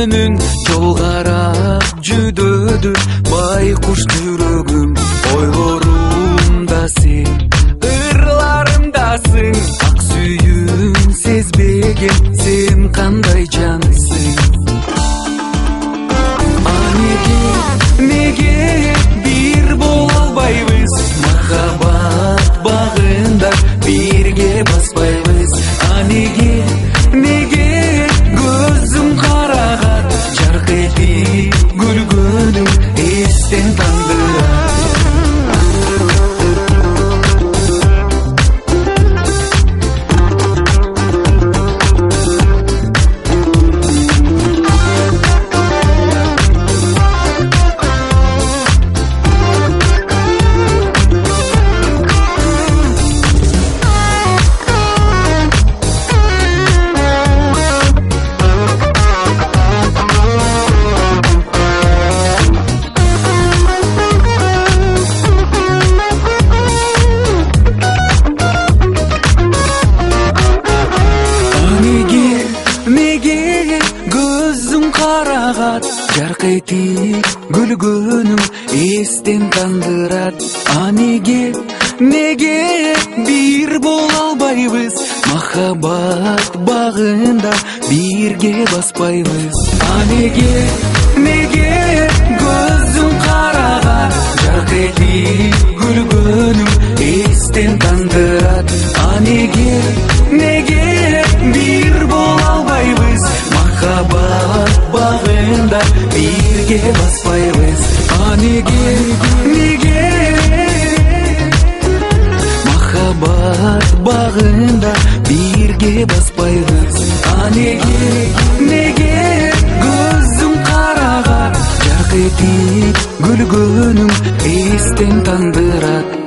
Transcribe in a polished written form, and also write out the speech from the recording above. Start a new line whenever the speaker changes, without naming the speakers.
жөнүн жол карап жүдөдү байкуш жүрөгүм. Ойлорумда сен, ырларымдасың, ак сүйүүн сезбеген сен кандай жанысың. Неге бир боло албайбыз, махаббат багында бирге баспайбыз? Неге көзүм карагат, жарк этип күлгөнүң эстен тандырат. Жарк этип күлгөнүң эстен тандырат. Неге бир боло албайбыз, махаббат багында бирге баспайбыз? Неге көзүң карагат, жарк этип күлгөнүң эстен тандырат. Неге бир боло албайбыз, махаббат багында бирге баспайбыз? Неге махаббат багында бирге баспайбыз? Неге көзүң карагат, жарк этип күлгөнүң эстен тандырат.